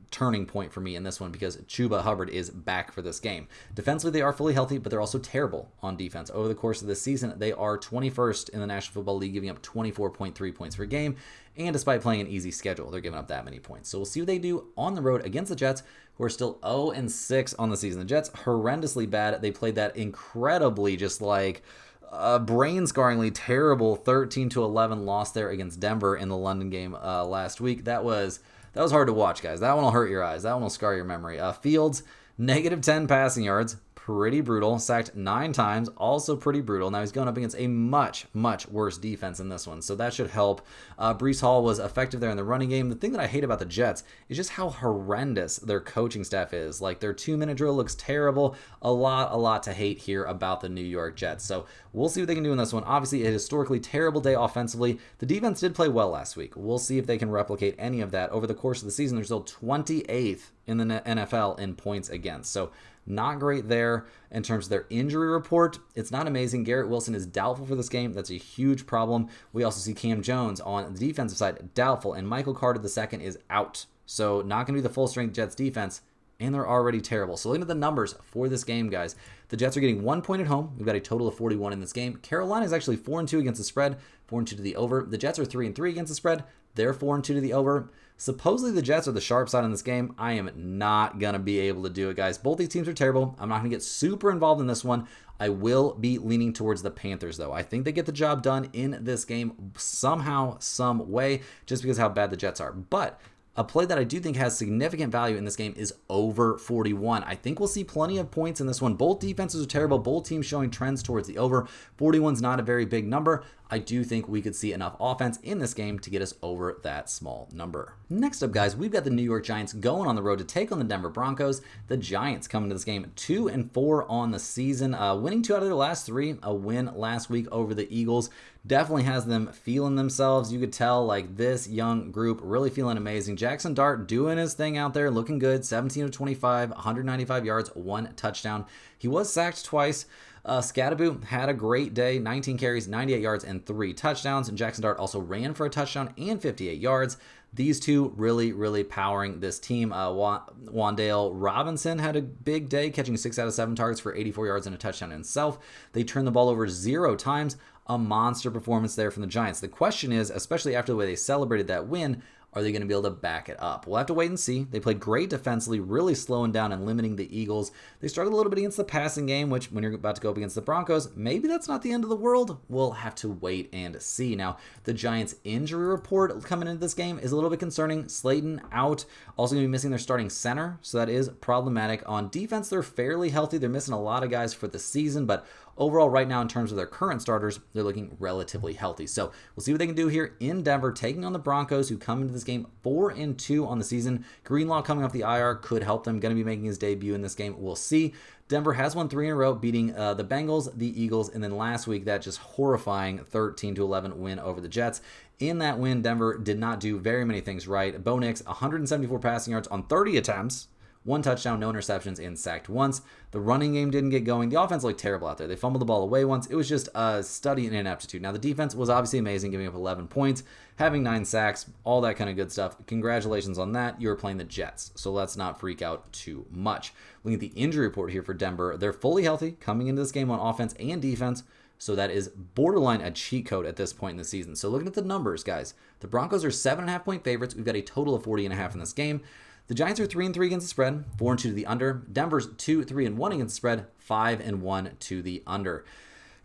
turning point for me in this one because Chuba Hubbard is back for this game. Defensively, they are fully healthy, but they're also terrible on defense. Over the course of this season, they are 21st in the National Football League, giving up 24.3 points per game, and despite playing an easy schedule, they're giving up that many points. So we'll see what they do on the road against the Jets, who are still 0-6 on the season. The Jets, horrendously bad. They played that incredibly brain-scarringly terrible 13-11 loss there against Denver in the London game last week. That was hard to watch, guys. That one will hurt your eyes. That one will scar your memory. Fields, -10 passing yards. Pretty brutal. Sacked 9 times. Also pretty brutal. Now he's going up against a much worse defense in this one, so that should help. Breece Hall was effective there in the running game. The thing that I hate about the Jets is just how horrendous their coaching staff is. Their 2-minute drill looks terrible. A lot to hate here about the New York Jets. So we'll see what they can do in this one. Obviously, a historically terrible day offensively. The defense did play well last week. We'll see if they can replicate any of that. Over the course of the season, they're still 28th in the NFL in points against. So not great there in terms of their injury report. It's not amazing. Garrett Wilson is doubtful for this game. That's a huge problem. We also see Cam Jones on the defensive side doubtful, and Michael Carter II is out. So not going to be the full-strength Jets defense, and they're already terrible. So looking at the numbers for this game, guys, the Jets are getting 1 point at home. We've got a total of 41 in this game. Carolina is actually 4-2 against the spread, 4-2 to the over. The Jets are 3-3 against the spread. They're 4-2 to the over. Supposedly the Jets are the sharp side in this game. I am not going to be able to do it, guys. Both these teams are terrible. I'm not going to get super involved in this one. I will be leaning towards the Panthers, though. I think they get the job done in this game somehow, some way, just because of how bad the Jets are. But A play that I do think has significant value in this game is over 41. I think we'll see plenty of points in this one. Both defenses are terrible. Both teams showing trends towards the over. 41's not a very big number. I do think we could see enough offense in this game to get us over that small number. Next up, guys, we've got the New York Giants going on the road to take on the Denver Broncos. The Giants coming to this game 2-4 on the season, winning 2 out of their last 3. A win last week over the Eagles definitely has them feeling themselves. You could tell, like, this young group really feeling amazing. Jackson Dart doing his thing out there, looking good. 17 of 25, 195 yards, 1 touchdown. He was sacked twice. Scadaboo had a great day, 19 carries, 98 yards, and 3 touchdowns. And Jackson Dart also ran for a touchdown and 58 yards. These two really powering this team. Wan'Dale Robinson had a big day, catching 6 out of 7 targets for 84 yards and a touchdown himself. They turned the ball over 0 times. A monster performance there from the Giants. The question is, especially after the way they celebrated that win, are they going to be able to back it up? We'll have to wait and see. They played great defensively, really slowing down and limiting the Eagles. They struggled a little bit against the passing game, which when you're about to go up against the Broncos, maybe that's not the end of the world. We'll have to wait and see. Now, the Giants' injury report coming into this game is a little bit concerning. Slayton out. Also going to be missing their starting center, so that is problematic. On defense, they're fairly healthy. They're missing a lot of guys for the season, but overall, right now, in terms of their current starters, they're looking relatively healthy. So we'll see what they can do here in Denver, taking on the Broncos, who come into this game 4-2 on the season. Greenlaw coming off the IR could help them. Going to be making his debut in this game. We'll see. Denver has won 3 in a row, beating the Bengals, the Eagles, and then last week, that just horrifying 13-11 win over the Jets. In that win, Denver did not do very many things right. Bo Nix, 174 passing yards on 30 attempts. 1 touchdown, no interceptions, and sacked once. The running game didn't get going. The offense looked terrible out there. They fumbled the ball away once. It was just a study in ineptitude. Now, the defense was obviously amazing, giving up 11 points, having 9 sacks, all that kind of good stuff. Congratulations on that. You were playing the Jets, so let's not freak out too much. Looking at the injury report here for Denver, they're fully healthy coming into this game on offense and defense, so that is borderline a cheat code at this point in the season. So looking at the numbers, guys, the Broncos are 7.5-point favorites. We've got a total of 40.5 in this game. The Giants are 3-3 against the spread, 4-2 to the under. Denver's 2-3-1 against the spread, 5-1 to the under.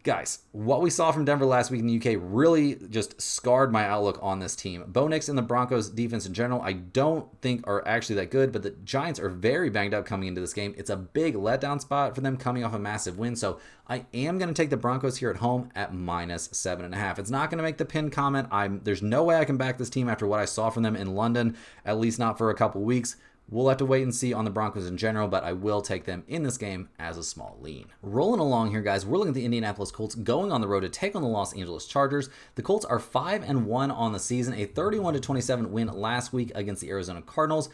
Guys, what we saw from Denver last week in the UK really just scarred my outlook on this team. Bo Nix and the Broncos defense in general, I don't think are actually that good, but the Giants are very banged up coming into this game. It's a big letdown spot for them coming off a massive win, so I am going to take the Broncos here at home at -7.5. It's not going to make the pin comment. There's no way I can back this team after what I saw from them in London, at least not for a couple weeks. We'll have to wait and see on the Broncos in general, but I will take them in this game as a small lean. Rolling along here, guys, we're looking at the Indianapolis Colts going on the road to take on the Los Angeles Chargers. The Colts are 5-1 on the season, a 31-27 win last week against the Arizona Cardinals.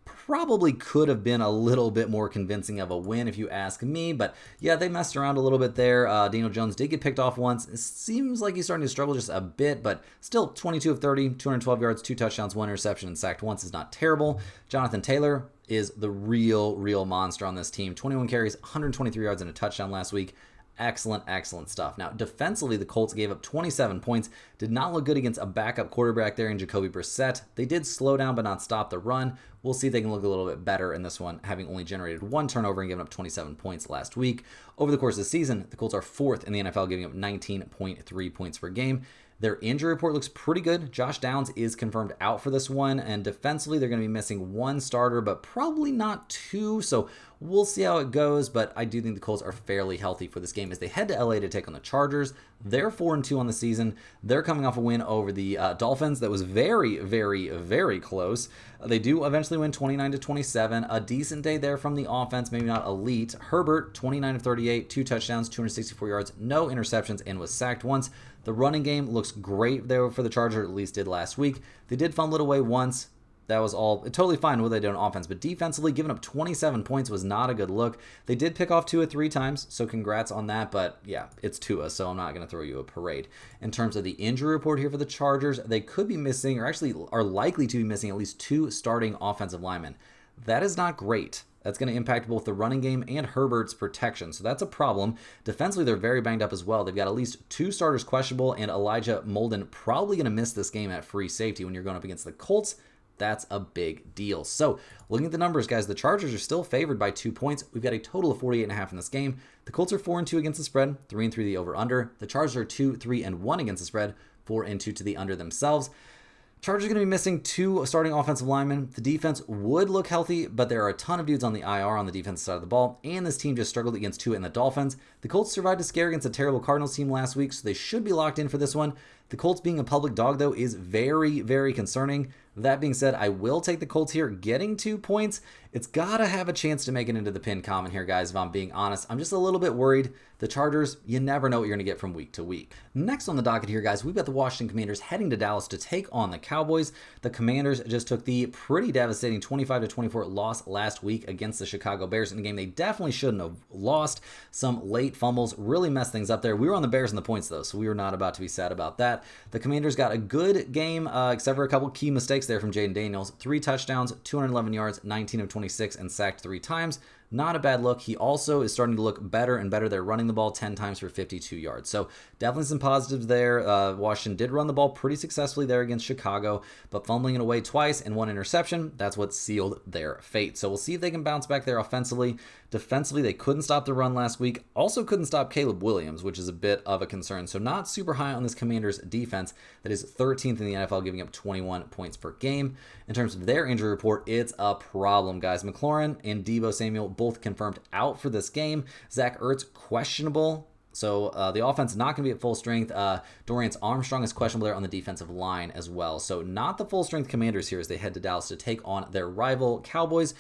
Probably could have been a little bit more convincing of a win if you ask me, but yeah, they messed around a little bit there. Daniel Jones did get picked off once. It seems like he's starting to struggle just a bit, but still 22 of 30, 212 yards, 2 touchdowns, 1 interception, and sacked once is not terrible. Jonathan Taylor is the real monster on this team. 21 carries, 123 yards, and a touchdown last week. Excellent stuff. Now, defensively, the Colts gave up 27 points. Did not look good against a backup quarterback there in Jacoby Brissett. They did slow down but not stop the run. We'll see if they can look a little bit better in this one, having only generated 1 turnover and given up 27 points last week. Over the course of the season, the Colts are 4th in the NFL, giving up 19.3 points per game. Their injury report looks pretty good. Josh Downs is confirmed out for this one, and defensively, they're going to be missing 1 starter, but probably not 2, so we'll see how it goes, but I do think the Colts are fairly healthy for this game as they head to LA to take on the Chargers. They're 4-2 on the season. They're coming off a win over the Dolphins that was very close. They do eventually win 29-27. A decent day there from the offense, maybe not elite. Herbert, 29 of 38, 2 touchdowns, 264 yards, no interceptions, and was sacked once. The running game looks great there for the Chargers, at least did last week. They did fumble it away once. That was all totally fine what they did on offense, but defensively, giving up 27 points was not a good look. They did pick off Tua 3 times, so congrats on that, but yeah, it's Tua, so I'm not going to throw you a parade. In terms of the injury report here for the Chargers, they could be missing, or actually are likely to be missing, at least 2 starting offensive linemen. That is not great. That's going to impact both the running game and Herbert's protection, so that's a problem. Defensively, they're very banged up as well. They've got at least 2 starters questionable, and Elijah Molden probably going to miss this game at free safety when you're going up against the Colts. That's a big deal. So, looking at the numbers, guys, the Chargers are still favored by 2 points. We've got a total of 48.5 in this game. The Colts are 4-2 against the spread, 3-3 the over-under. The Chargers are 2-3-1 against the spread, 4-2 to the under themselves. Chargers are going to be missing 2 starting offensive linemen. The defense would look healthy, but there are a ton of dudes on the IR on the defensive side of the ball, and this team just struggled against Tua and the Dolphins. The Colts survived a scare against a terrible Cardinals team last week, so they should be locked in for this one. The Colts being a public dog, though, is very, very concerning. That being said, I will take the Colts here. Getting 2 points, it's got to have a chance to make it into the pin comment here, guys, if I'm being honest. I'm just a little bit worried. The Chargers, you never know what you're going to get from week to week. Next on the docket here, guys, we've got the Washington Commanders heading to Dallas to take on the Cowboys. The Commanders just took the pretty devastating 25-24 loss last week against the Chicago Bears in a game they definitely shouldn't have lost. Some late fumbles really messed things up there. We were on the Bears in the points, though, so we were not about to be sad about that. The Commanders got a good game, except for a couple key mistakes there from Jaden Daniels. 3 touchdowns, 211 yards, 19 of 26, and sacked 3 times. Not a bad look. He also is starting to look better and better. They're running the ball 10 times for 52 yards. So definitely some positives there. Washington did run the ball pretty successfully there against Chicago, but fumbling it away twice and 1 interception, that's what sealed their fate. So we'll see if they can bounce back there offensively. Defensively, they couldn't stop the run last week. Also couldn't stop Caleb Williams, which is a bit of a concern. So not super high on this Commanders defense that is 13th in the NFL, giving up 21 points per game. In terms of their injury report, it's a problem, guys. McLaurin and Deebo Samuel both confirmed out for this game. Zach Ertz questionable. So the offense not going to be at full strength. Dorian Armstrong is questionable there on the defensive line as well. So not the full strength Commanders here as they head to Dallas to take on their rival Cowboys.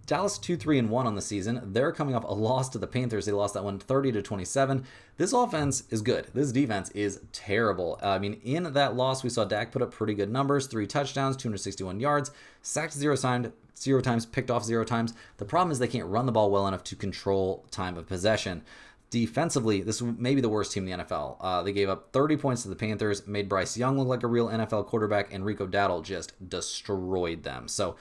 Dallas 2-3-1 on the season. They're coming off a loss to the Panthers. They lost that one 30-27. This offense is good. This defense is terrible. I mean, in that loss, we saw Dak put up pretty good numbers. 3 touchdowns, 261 yards, sacked 0 times, picked off 0 times. The problem is they can't run the ball well enough to control time of possession. Defensively, this may be the worst team in the NFL. They gave up 30 points to the Panthers, made Bryce Young look like a real NFL quarterback, and Rico Dowdle just destroyed them. So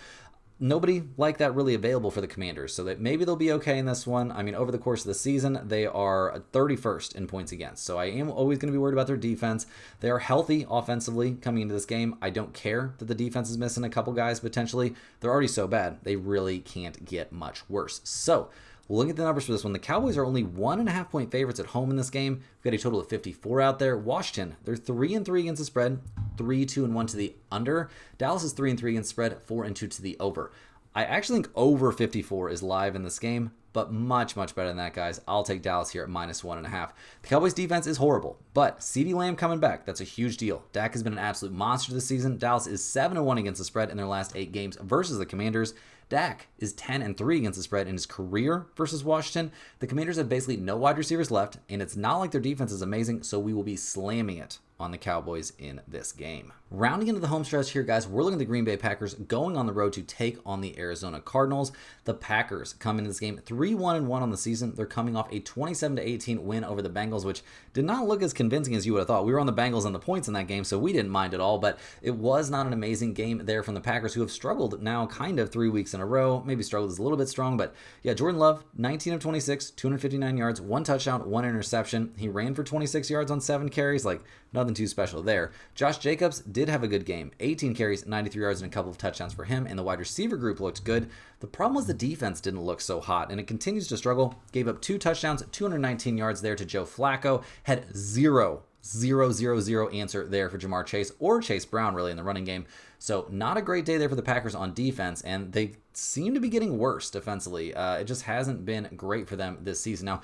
nobody like that really available for the Commanders, so that maybe they'll be okay in this one. I mean, over the course of the season, they are 31st in points against, so I am always going to be worried about their defense. They are healthy offensively coming into this game. I don't care that the defense is missing a couple guys potentially. They're already so bad. They really can't get much worse. So looking at the numbers for this one, the Cowboys are only 1.5 point favorites at home in this game. We've got a total of 54 out there. Washington, they're 3-3 against the spread, 3-2-1 to the under. Dallas is 3-3 against the spread, 4-2 to the over. I actually think over 54 is live in this game, but much, much better than that, guys. I'll take Dallas here at -1.5. The Cowboys defense is horrible, but CeeDee Lamb coming back, that's a huge deal. Dak has been an absolute monster this season. Dallas is 7-1 against the spread in their last 8 games versus the Commanders. Dak is 10-3 against the spread in his career versus Washington. The Commanders have basically no wide receivers left, and it's not like their defense is amazing, so we will be slamming it on the Cowboys in this game. Rounding into the home stretch here, guys, we're looking at the Green Bay Packers going on the road to take on the Arizona Cardinals. The Packers come into this game 3-1-1 on the season. They're coming off a 27-18 win over the Bengals, which did not look as convincing as you would have thought. We were on the Bengals and the points in that game, so we didn't mind at all, but it was not an amazing game there from the Packers, who have struggled now kind of 3 weeks in a row. Maybe struggled is a little bit strong, but yeah, Jordan Love, 19 of 26, 259 yards, 1 touchdown, 1 interception. He ran for 26 yards on 7 carries, like nothing too special there. Josh Jacobs did have a good game. 18 carries, 93 yards, and a couple of touchdowns for him, and the wide receiver group looked good. The problem was the defense didn't look so hot, and it continues to struggle. Gave up 2 touchdowns, 219 yards there to Joe Flacco. Had 0 answer there for Jamar Chase or Chase Brown, really, in the running game. So not a great day there for the Packers on defense, and they seem to be getting worse defensively. It just hasn't been great for them this season. Now,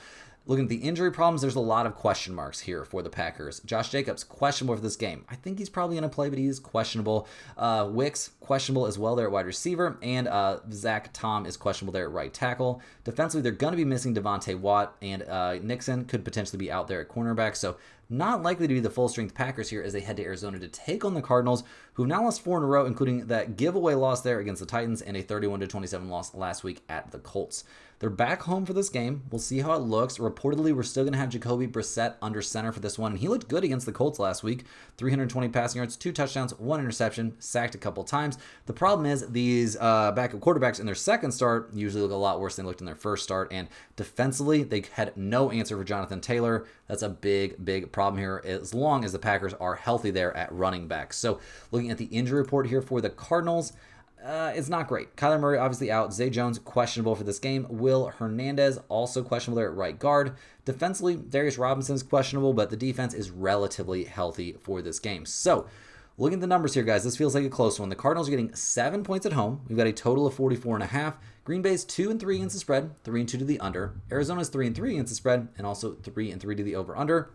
looking at the injury problems, there's a lot of question marks here for the Packers. Josh Jacobs, questionable for this game. I think he's probably going to play, but he is questionable. Wicks, questionable as well there at wide receiver. And Zach Tom is questionable there at right tackle. Defensively, they're going to be missing Devontae Watt, and Nixon could potentially be out there at cornerback. So not likely to be the full-strength Packers here as they head to Arizona to take on the Cardinals, who've now lost 4 in a row, including that giveaway loss there against the Titans and a 31-27 loss last week at the Colts. They're back home for this game. We'll see how it looks. Reportedly, we're still going to have Jacoby Brissett under center for this one, and he looked good against the Colts last week. 320 passing yards, 2 touchdowns, 1 interception, sacked a couple times. The problem is these backup quarterbacks in their second start usually look a lot worse than they looked in their first start, and defensively, they had no answer for Jonathan Taylor. That's a big, big problem here as long as the Packers are healthy there at running back. So looking at the injury report here for the Cardinals, it's not great. Kyler Murray obviously out. Zay Jones questionable for this game. Will Hernandez also questionable there at right guard. Defensively, Darius Robinson's questionable, but the defense is relatively healthy for this game. So Looking at the numbers here, guys, this feels like a close one. The Cardinals are getting 7 points at home. We've got a total of 44.5. Green Bay's 2-3 against the spread, 3-2 to the under. Arizona's 3-3 against the spread, and also 3-3 to the over/under.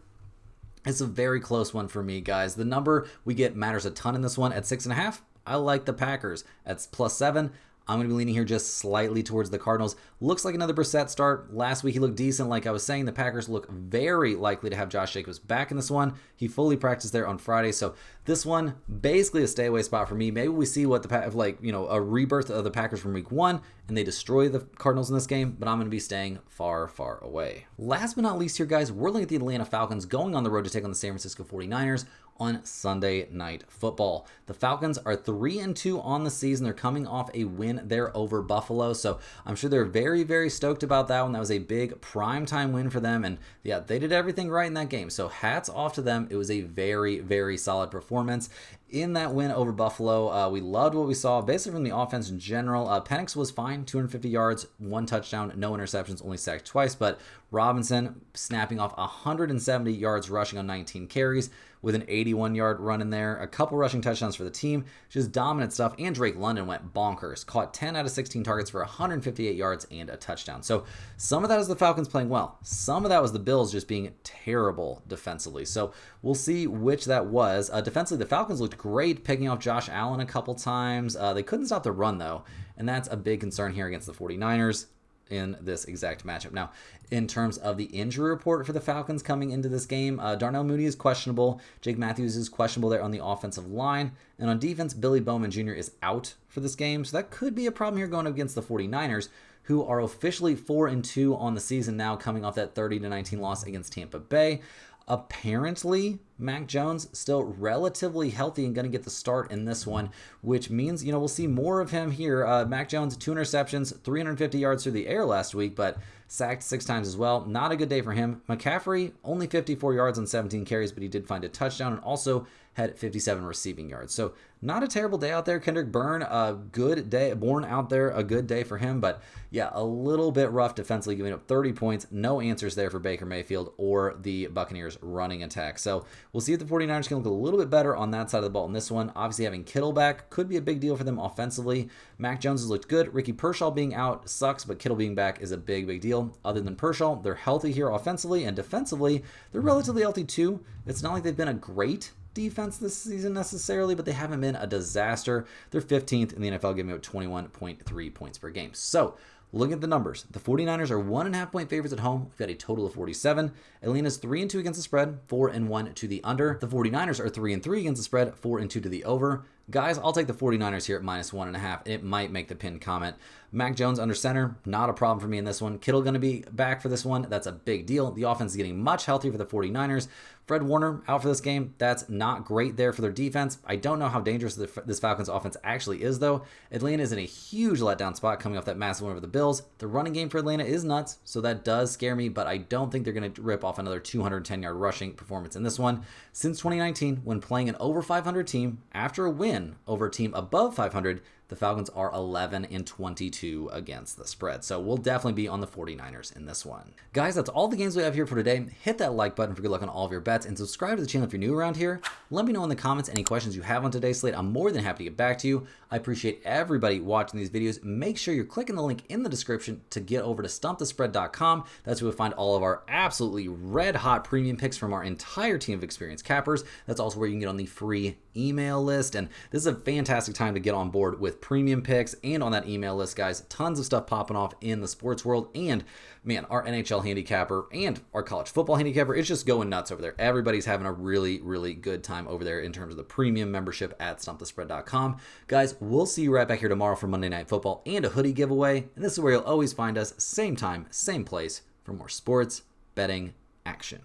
It's a very close one for me, guys. The number we get matters a ton in this one. At 6.5, I like the Packers. At +7, I'm going to be leaning here just slightly towards the Cardinals. Looks like another Brissett start. Last week he looked decent. Like I was saying, the Packers look very likely to have Josh Jacobs back in this one. He fully practiced there on Friday. So this one, basically a stay away spot for me. Maybe we see what a rebirth of the Packers from week 1 and they destroy the Cardinals in this game, but I'm going to be staying far, far away. Last but not least here, guys, we're looking at the Atlanta Falcons going on the road to take on the San Francisco 49ers on Sunday Night Football. The Falcons are 3-2 on the season. They're coming off a win there over Buffalo, so I'm sure they're very, very stoked about that one. That was a big primetime win for them, and yeah, they did everything right in that game, so hats off to them. It was a very, very solid performance in that win over Buffalo. We loved what we saw, basically from the offense in general. Penix was fine, 250 yards, 1 touchdown, no interceptions, only sacked twice, but Robinson snapping off 170 yards rushing on 19 carries with an 81-yard run in there, a couple rushing touchdowns for the team, just dominant stuff, and Drake London went bonkers, caught 10 out of 16 targets for 158 yards and a touchdown. So some of that is the Falcons playing well. Some of that was the Bills just being terrible defensively. So we'll see which that was. Defensively, the Falcons looked great, picking off Josh Allen a couple times. They couldn't stop the run, though, and that's a big concern here against the 49ers in this exact matchup. Now, in terms of the injury report for the Falcons coming into this game, Darnell Mooney is questionable. Jake Matthews is questionable there on the offensive line. And on defense, Billy Bowman Jr. is out for this game. So that could be a problem here going up against the 49ers, who are officially 4-2 on the season now, coming off that 30-19 loss against Tampa Bay. Apparently, Mac Jones still relatively healthy and going to get the start in this one, which means, we'll see more of him here. Mac Jones, 2 interceptions, 350 yards through the air last week, but sacked 6 times as well. Not a good day for him. McCaffrey, only 54 yards on 17 carries, but he did find a touchdown and also had 57 receiving yards. So not a terrible day out there. Kendrick Bourne, a good day. Bourne out there, a good day for him. But yeah, a little bit rough defensively, giving up 30 points. No answers there for Baker Mayfield or the Buccaneers running attack. So we'll see if the 49ers can look a little bit better on that side of the ball in this one. Obviously, having Kittle back could be a big deal for them offensively. Mac Jones has looked good. Ricky Pershaw being out sucks, but Kittle being back is a big, big deal. Other than Pershaw, they're healthy here offensively, and defensively, they're relatively healthy too. It's not like they've been a great defense this season necessarily, but they haven't been a disaster. They're 15th in the NFL, giving out 21.3 points per game. So looking at the numbers, the 49ers are 1.5 point favorites at home. We've got a total of 47. Atlanta's 3-2 against the spread, 4-1 to the under. The 49ers are 3-3 against the spread, 4-2 to the over. Guys, I'll take the 49ers here at -1.5. It might make the pinned comment. Mac Jones under center, not a problem for me in this one. Kittle going to be back for this one. That's a big deal. The offense is getting much healthier for the 49ers. Fred Warner out for this game. That's not great there for their defense. I don't know how dangerous this Falcons offense actually is, though. Atlanta is in a huge letdown spot coming off that massive win over the Bills. The running game for Atlanta is nuts, so that does scare me, but I don't think they're going to rip off another 210-yard rushing performance in this one. Since 2019, when playing an over 500 team, after a win over a team above 500, the Falcons are 11-22 against the spread. So we'll definitely be on the 49ers in this one. Guys, that's all the games we have here for today. Hit that like button for good luck on all of your bets and subscribe to the channel if you're new around here. Let me know in the comments any questions you have on today's slate. I'm more than happy to get back to you. I appreciate everybody watching these videos. Make sure you're clicking the link in the description to get over to stumpthespread.com. That's where you'll find all of our absolutely red hot premium picks from our entire team of experienced cappers. That's also where you can get on the free email list. And this is a fantastic time to get on board with premium picks and on that email list, guys. Tons of stuff popping off in the sports world, and man, our NHL handicapper and our college football handicapper, it's just going nuts over there. Everybody's having a really, really good time over there in terms of the premium membership at stumpthespread.com. Guys, we'll see you right back here tomorrow for Monday Night Football and a hoodie giveaway. And this is where you'll always find us, same time, same place, for more sports betting action.